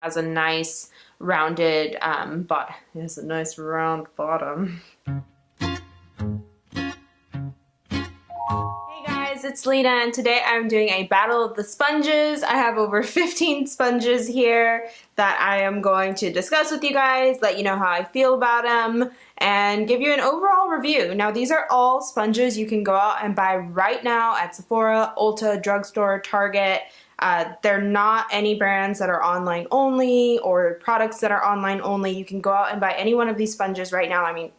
has a nice rounded bottom. It has a nice round bottom. It's Lina, and today I'm doing a battle of the sponges. I have over 15 sponges here that I am going to discuss with you guys, let you know how I feel about them, and give you an overall review. Now, these are all sponges you can go out and buy right now at Sephora, Ulta, drugstore, Target. They're not any brands that are online only or products that are online only. You can go out and buy any one of these sponges right now. I mean,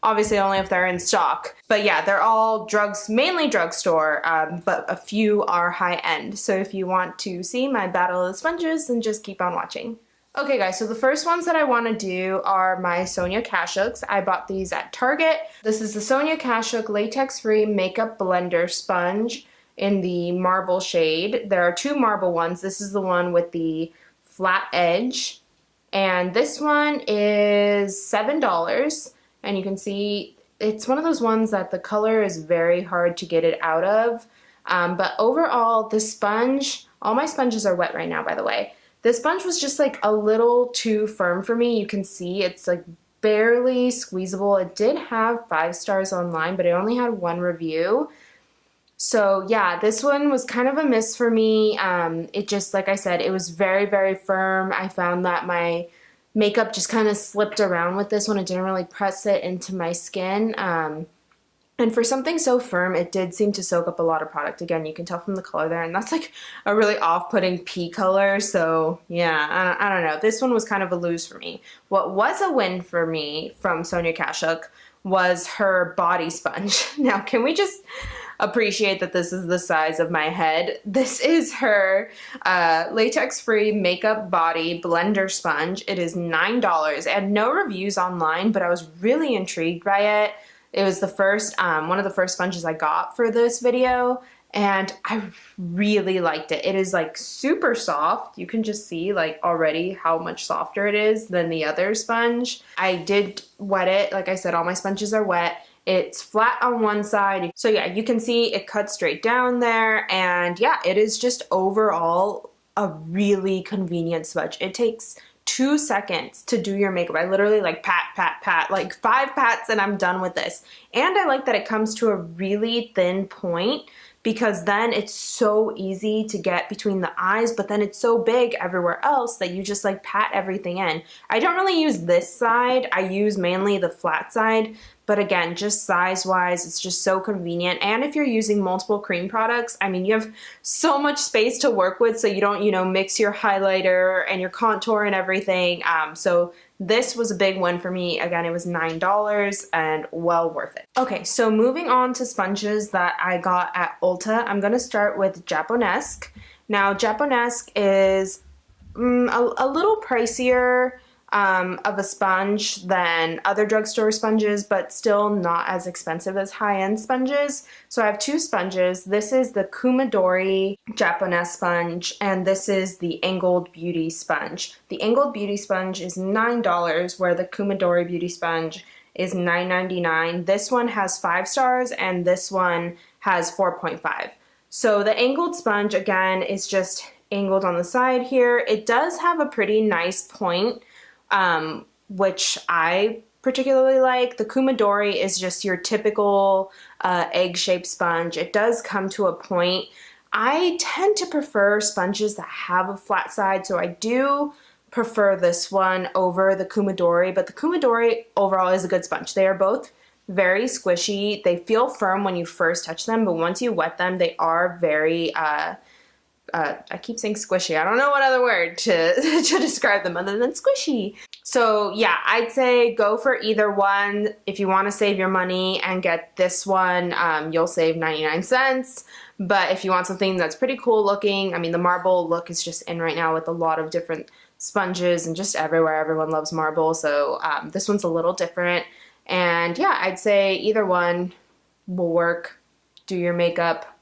obviously only if they're in stock. But yeah, they're all mainly drugstore, but a few are high-end. So if you want to see my battle of the sponges, then just keep on watching. Okay guys, so the first ones that I want to do are my Sonia Kashuk's. I bought these at Target. This is the Sonia Kashuk latex-free makeup blender sponge in the marble shade. There are two marble ones. This is the one with the flat edge. And this one is $7. And you can see it's one of those ones that the color is very hard to get it out of. But overall, the sponge, all my sponges are wet right now, by the way. This sponge was just like a little too firm for me. You can see it's like barely squeezable. It did have 5 stars online, but it only had 1 review. So yeah, this one was kind of a miss for me. It just, like I said, it was very, very firm. I found that my makeup just kind of slipped around with this one. It didn't really press it into my skin. And for something so firm, it did seem to soak up a lot of product. Again, you can tell from the color there, and that's like a really off-putting pea color. So yeah, I don't know. This one was kind of a lose for me. What was a win for me from Sonia Kashuk was her body sponge. Now, can we just appreciate that this is the size of my head? This is her latex-free makeup body blender sponge. It is $9. I had no reviews online, but I was really intrigued by it. It was the first, one of the first sponges I got for this video, and I really liked it. It is like super soft. You can just see like already how much softer it is than the other sponge. I did wet it. Like I said, all my sponges are wet. It's flat on one side. So yeah, you can see it cuts straight down there. And yeah, it is just overall a really convenient sponge. It takes 2 seconds to do your makeup. I literally like pat, pat, pat, like 5 pats and I'm done with this. And I like that it comes to a really thin point, because then it's so easy to get between the eyes, but then it's so big everywhere else that you just like pat everything in. I don't really use this side. I use mainly the flat side, but again, just size-wise, it's just so convenient. And if you're using multiple cream products, I mean, you have so much space to work with, so you don't, you know, mix your highlighter and your contour and everything. So this was a big one for me. Again, it was $9 and well worth it. Okay, so moving on to sponges that I got at Ulta, I'm gonna start with Japonesque. Now, Japonesque is a little pricier of a sponge than other drugstore sponges, but still not as expensive as high-end sponges. So I have 2 sponges. This is the Kumadori Japonesque sponge, and this is the Angled Beauty sponge. The Angled Beauty sponge is $9, where the Kumadori Beauty sponge is $9.99. This one has 5 stars, and this one has 4.5. So the angled sponge, again, is just angled on the side here. It does have a pretty nice point, which I particularly like. The Kumadori is just your typical egg-shaped sponge. It does come to a point. I tend to prefer sponges that have a flat side, so I do prefer this one over the Kumadori, but the Kumadori overall is a good sponge. They are both very squishy. They feel firm when you first touch them, but once you wet them, they are very I keep saying squishy. I don't know what other word to describe them other than squishy. So yeah, I'd say go for either one. If you want to save your money and get this one, you'll save 99 cents. But if you want something that's pretty cool looking, I mean, the marble look is just in right now with a lot of different sponges and just everywhere. Everyone loves marble. So this one's a little different. And yeah, I'd say either one will work. Do your makeup.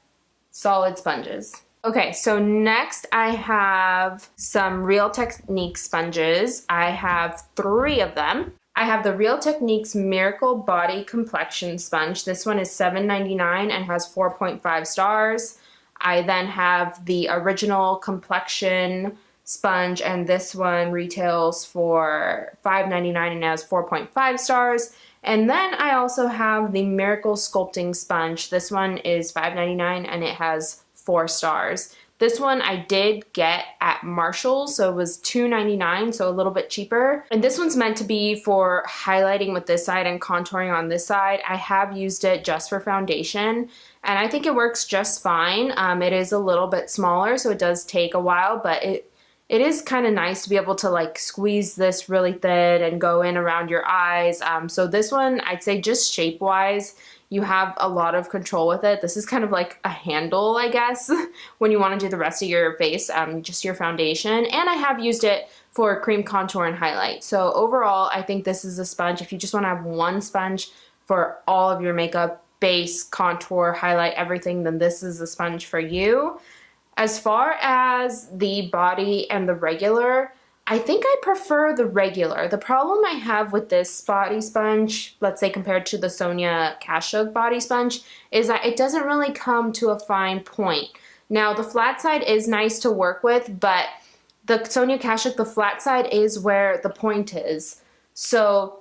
Solid sponges. Okay, so next I have some Real Techniques sponges. I have 3 of them. I have the Real Techniques Miracle Body Complexion Sponge. This one is $7.99 and has 4.5 stars. I then have the Original Complexion sponge, and this one retails for $5.99 and has 4.5 stars. And then I also have the Miracle Sculpting Sponge. This one is $5.99 and it has 4 stars. This one I did get at Marshall's, so it was $2.99, so a little bit cheaper. And this one's meant to be for highlighting with this side and contouring on this side. I have used it just for foundation, and I think it works just fine. It is a little bit smaller, so it does take a while, but it is kind of nice to be able to like squeeze this really thin and go in around your eyes. So this one, I'd say just shape-wise, you have a lot of control with it. This is kind of like a handle, I guess, when you want to do the rest of your face, just your foundation. And I have used it for cream contour and highlight. So overall, I think this is a sponge. If you just want to have one sponge for all of your makeup, base, contour, highlight, everything, then this is a sponge for you. As far as the body and the regular, I think I prefer the regular. The problem I have with this body sponge, let's say compared to the Sonia Kashuk body sponge, is that it doesn't really come to a fine point. Now, the flat side is nice to work with, but the Sonia Kashuk, the flat side is where the point is. So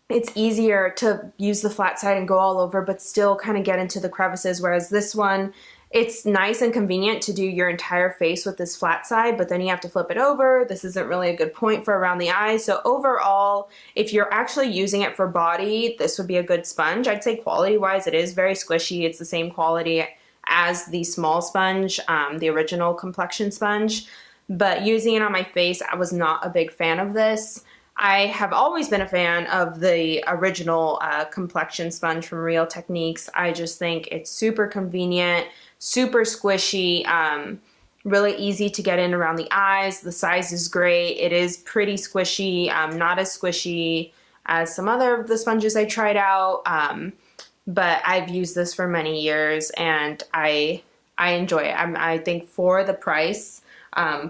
it's easier to use the flat side and go all over, but still kind of get into the crevices, whereas this one, it's nice and convenient to do your entire face with this flat side, but then you have to flip it over. This isn't really a good point for around the eyes. So overall, if you're actually using it for body, this would be a good sponge. I'd say quality-wise, it is very squishy. It's the same quality as the small sponge, the original complexion sponge. But using it on my face, I was not a big fan of this. I have always been a fan of the original complexion sponge from Real Techniques. I just think it's super convenient, super squishy, really easy to get in around the eyes. The size is great. It is pretty squishy, not as squishy as some other of the sponges I tried out, but I've used this for many years and I enjoy it. I think for the price,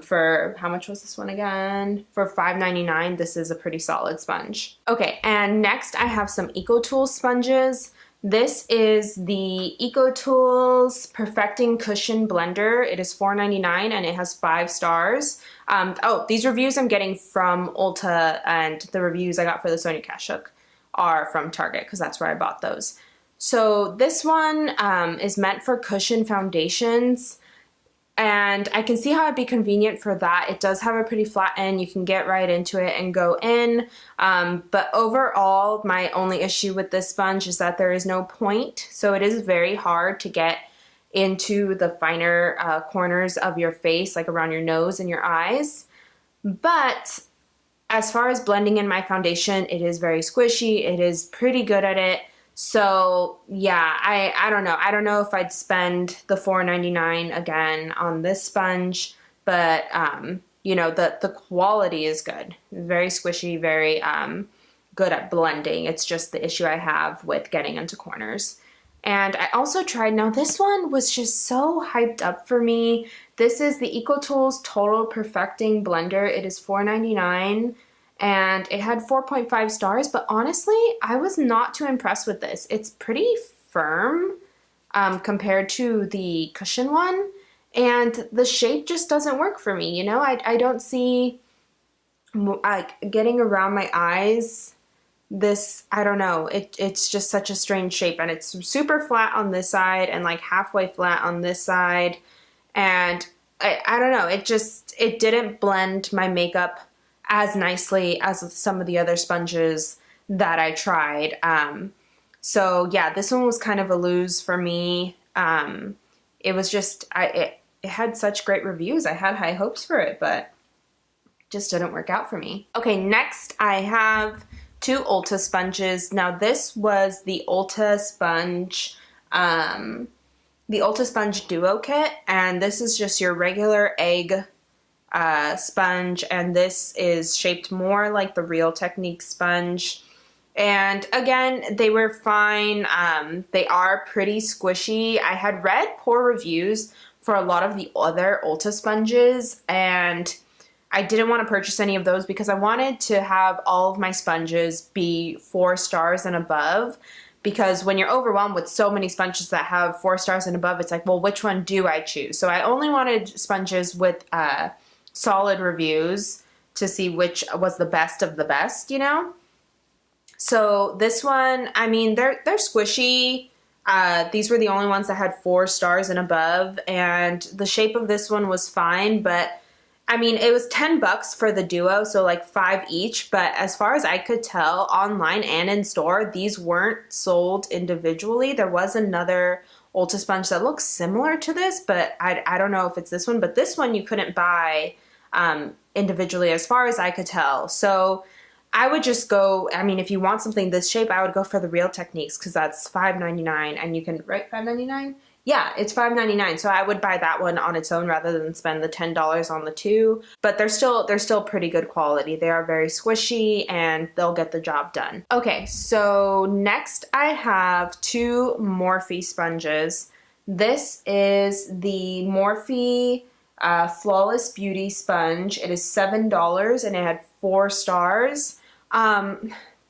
for how much was this one again? For $5.99, this is a pretty solid sponge. Okay, and next I have some EcoTools sponges. This is the EcoTools Perfecting Cushion Blender. It is $4.99 and it has 5 stars. Oh, these reviews I'm getting from Ulta, and the reviews I got for the Sonia Kashuk are from Target because that's where I bought those. So this one is meant for cushion foundations. And I can see how it'd be convenient for that. It does have a pretty flat end. You can get right into it and go in. But overall, my only issue with this sponge is that there is no point. So it is very hard to get into the finer corners of your face, like around your nose and your eyes. But as far as blending in my foundation, it is very squishy. It is pretty good at it. So yeah, I don't know. I don't know if I'd spend the $4.99 again on this sponge, but you know, the quality is good. Very squishy, very good at blending. It's just the issue I have with getting into corners. And I also tried, now this one was just so hyped up for me. This is the EcoTools Total Perfecting Blender. It is $4.99. And it had 4.5 stars, but honestly, I was not too impressed with this. It's pretty firm compared to the cushion one, and the shape just doesn't work for me, you know? I don't see, like, getting around my eyes, this, I don't know, it's just such a strange shape, and it's super flat on this side and like halfway flat on this side, and I don't know, it didn't blend my makeup as nicely as some of the other sponges that I tried. So yeah, this one was kind of a lose for me. It was just, it had such great reviews. I had high hopes for it, but just didn't work out for me. Okay, next I have 2 Ulta sponges. Now this was the Ulta Sponge, Duo Kit, and this is just your regular egg sponge, and this is shaped more like the Real Techniques sponge. And again, they were fine. They are pretty squishy. I had read poor reviews for a lot of the other Ulta sponges, and I didn't want to purchase any of those because I wanted to have all of my sponges be 4 stars and above. Because when you're overwhelmed with so many sponges that have 4 stars and above, it's like, well, which one do I choose? So I only wanted sponges with solid reviews to see which was the best of the best, you know? So this one, I mean, they're squishy. These were the only ones that had 4 stars and above, and the shape of this one was fine, but I mean, it was $10 for the duo, so like 5 each, but as far as I could tell, online and in store, these weren't sold individually. There was another Ulta sponge that looks similar to this, but I don't know if it's this one, but this one you couldn't buy individually as far as I could tell. So I would just go, I mean, if you want something this shape, I would go for the Real Techniques because that's $5.99 and you can, right, $5.99? Yeah, it's $5.99. So I would buy that one on its own rather than spend the $10 on the 2. But they're still pretty good quality. They are very squishy and they'll get the job done. Okay, so next I have 2 Morphe sponges. This is the Morphe Flawless Beauty Sponge. It is $7 and it had 4 stars.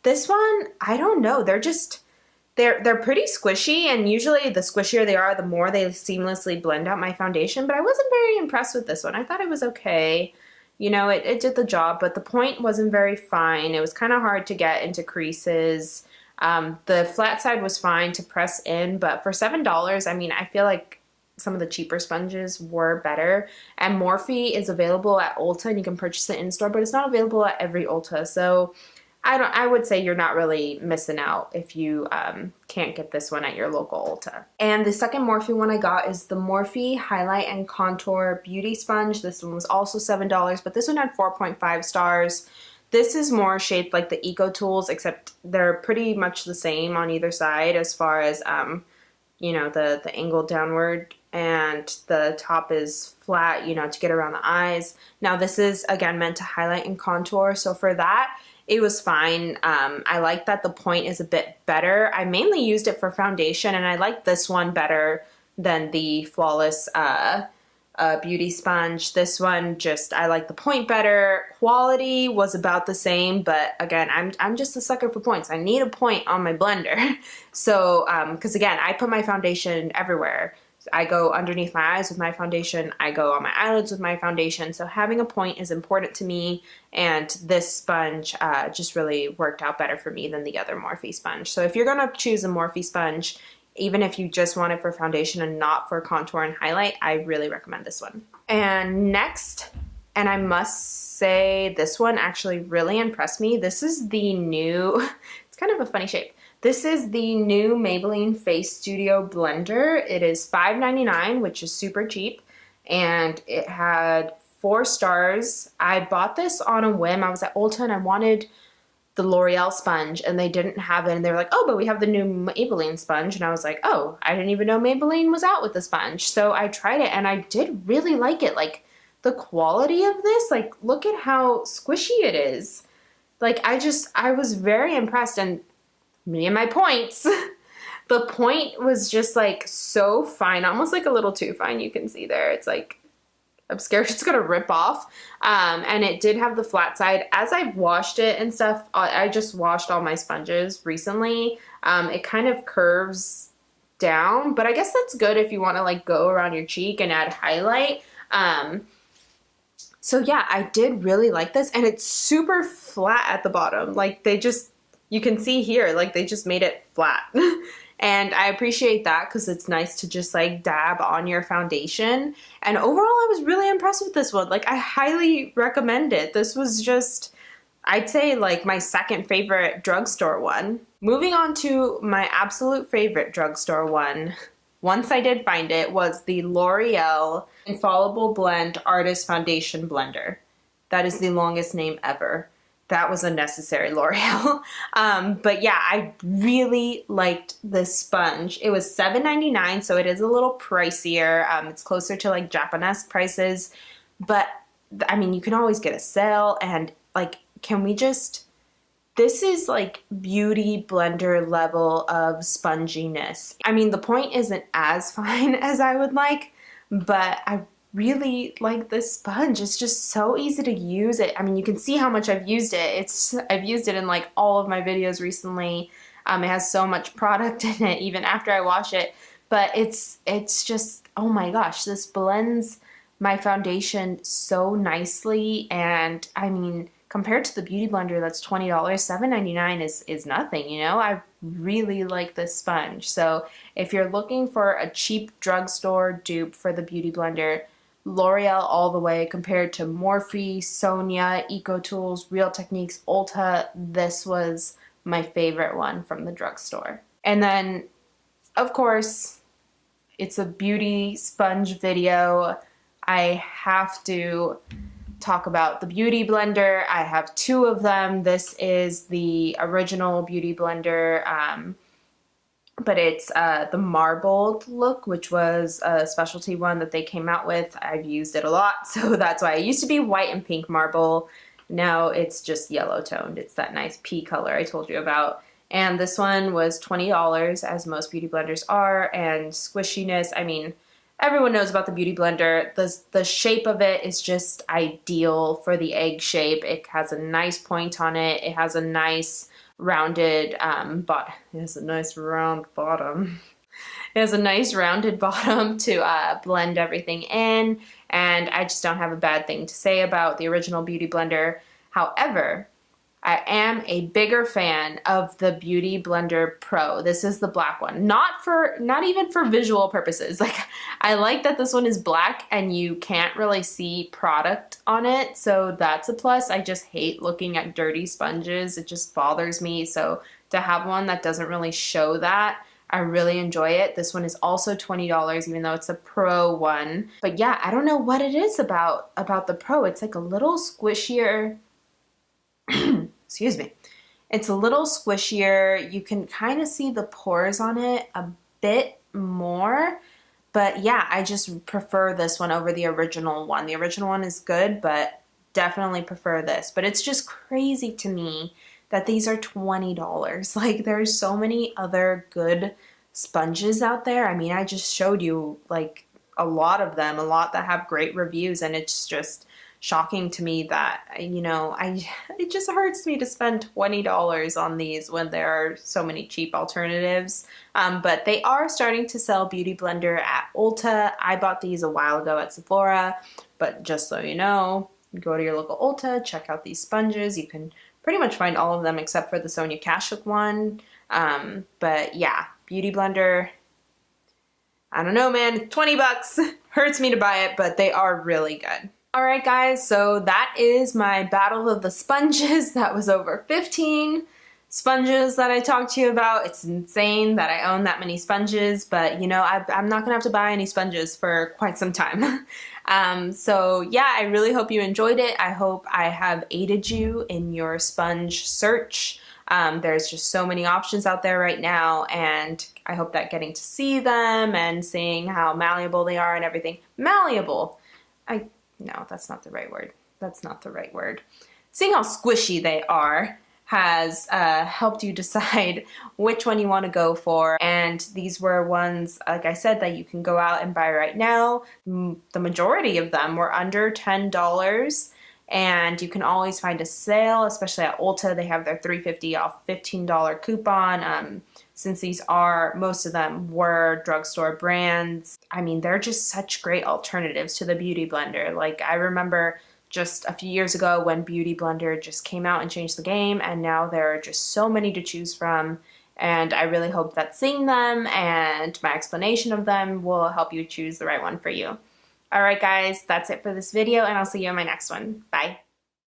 This one, I don't know. They're pretty squishy, and usually the squishier they are, the more they seamlessly blend out my foundation, but I wasn't very impressed with this one. I thought it was okay. You know, it did the job, but the point wasn't very fine. It was kind of hard to get into creases. The flat side was fine to press in, but for $7, I mean, I feel like some of the cheaper sponges were better. And Morphe is available at Ulta, and you can purchase it in store, but it's not available at every Ulta. So I would say you're not really missing out if you can't get this one at your local Ulta. And the second Morphe one I got is the Morphe Highlight and Contour Beauty Sponge. This one was also $7, but this one had 4.5 stars. This is more shaped like the Eco Tools, except they're pretty much the same on either side as far as, you know, the angle downward, and the top is flat, you know, to get around the eyes. Now this is, again, meant to highlight and contour, so for that, it was fine. I like that the point is a bit better. I mainly used it for foundation, and I like this one better than the Flawless Beauty Sponge. This one, just, I like the point better. Quality was about the same, but again, I'm just a sucker for points. I need a point on my blender. So, because again, I put my foundation everywhere. I go underneath my eyes with my foundation. I go on my eyelids with my foundation. So having a point is important to me. And this sponge just really worked out better for me than the other Morphe sponge. So if you're going to choose a Morphe sponge, even if you just want it for foundation and not for contour and highlight, I really recommend this one. And next, and I must say this one actually really impressed me. This is the new, it's kind of a funny shape. This is the new Maybelline Face Studio Blender. It is $5.99, which is super cheap, and it had 4 stars. I bought this on a whim. I was at Ulta and I wanted the L'Oreal sponge, and they didn't have it, and they were like, oh, but we have the new Maybelline sponge, and I was like, oh, I didn't even know Maybelline was out with the sponge. So I tried it, and I did really like it. Like, the quality of this, like, look at how squishy it is. Like, I was very impressed, and me and my points. The point was just like so fine, almost like a little too fine. You can see there. It's like, I'm scared it's gonna rip off. And it did have the flat side. As I've washed it and stuff, I just washed all my sponges recently. It kind of curves down, but I guess that's good if you want to like go around your cheek and add highlight. So yeah, I did really like this, and it's super flat at the bottom. Like you can see here, like they just made it flat. And I appreciate that because it's nice to just like dab on your foundation. And overall, I was really impressed with this one. Like, I highly recommend it. This was just, I'd say, like my second favorite drugstore one. Moving on to my absolute favorite drugstore one, once I did find it, was the L'Oreal Infallible Blend Artist Foundation Blender. That is the longest name ever. That was unnecessary, L'Oreal. But yeah, I really liked this sponge. It was $7.99, so it is a little pricier. It's closer to like Japanese prices. But I mean, you can always get a sale, and like, this is like beauty blender level of sponginess. I mean, the point isn't as fine as I would like, but I really like this sponge. It's just so easy to use it. I mean, you can see how much I've used it. I've used it in like all of my videos recently. It has so much product in it even after I wash it, but it's just, oh my gosh, this blends my foundation so nicely, and I mean, compared to the Beauty Blender that's $20, $7.99 is nothing, you know? I really like this sponge. So if you're looking for a cheap drugstore dupe for the Beauty Blender, L'Oreal all the way compared to Morphe, Sonia, EcoTools, Real Techniques, Ulta, this was my favorite one from the drugstore. And then, of course, it's a beauty sponge video. I have to talk about the Beauty Blender. I have two of them. This is the original Beauty Blender, but it's the marbled look, which was a specialty one that they came out with. I've used it a lot, so that's why. It used to be white and pink marble. Now it's just yellow toned. It's that nice pea color I told you about. And this one was $20, as most Beauty Blenders are, and squishiness, I mean, everyone knows about the Beauty Blender. The shape of it is just ideal for the egg shape. It has a nice point on it. It has a nice rounded bottom. It has a nice round bottom. It has a nice rounded bottom to blend everything in, and I just don't have a bad thing to say about the original Beauty Blender. However, I am a bigger fan of the Beauty Blender Pro. This is the black one. Not even for visual purposes. Like, I like that this one is black and you can't really see product on it, so that's a plus. I just hate looking at dirty sponges. It just bothers me. So to have one that doesn't really show that, I really enjoy it. This one is also $20, even though it's a Pro one. But yeah, I don't know what it is about the Pro. It's like a little squishier. Excuse me. It's a little squishier. You can kind of see the pores on it a bit more. But yeah, I just prefer this one over the original one. The original one is good, but definitely prefer this. But it's just crazy to me that these are $20. Like, there's so many other good sponges out there. I mean, I just showed you like a lot of them, a lot that have great reviews, and it's just shocking to me that, you know, it just hurts me to spend $20 on these when there are so many cheap alternatives. But they are starting to sell Beauty Blender at Ulta. I bought these a while ago at Sephora, but just so you know, go to your local Ulta, check out these sponges. You can pretty much find all of them except for the Sonia Kashuk one. But yeah, Beauty Blender, I don't know, man, 20 bucks. Hurts me to buy it, but they are really good. Alright guys, so that is my battle of the sponges. That was over 15 sponges that I talked to you about. It's insane that I own that many sponges, but you know, I'm not gonna have to buy any sponges for quite some time. So yeah, I really hope you enjoyed it. I hope I have aided you in your sponge search. There's just so many options out there right now, and I hope that getting to see them and seeing how malleable they are and everything. Malleable! No, that's not the right word. That's not the right word. Seeing how squishy they are has helped you decide which one you want to go for. And these were ones, like I said, that you can go out and buy right now. The majority of them were under $10. And you can always find a sale, especially at Ulta. They have their $3.50 off $15 coupon. Since these are, most of them were drugstore brands. I mean, they're just such great alternatives to the Beauty Blender. Like, I remember just a few years ago when Beauty Blender just came out and changed the game, and now there are just so many to choose from. And I really hope that seeing them and my explanation of them will help you choose the right one for you. Alright guys, that's it for this video, and I'll see you in my next one. Bye!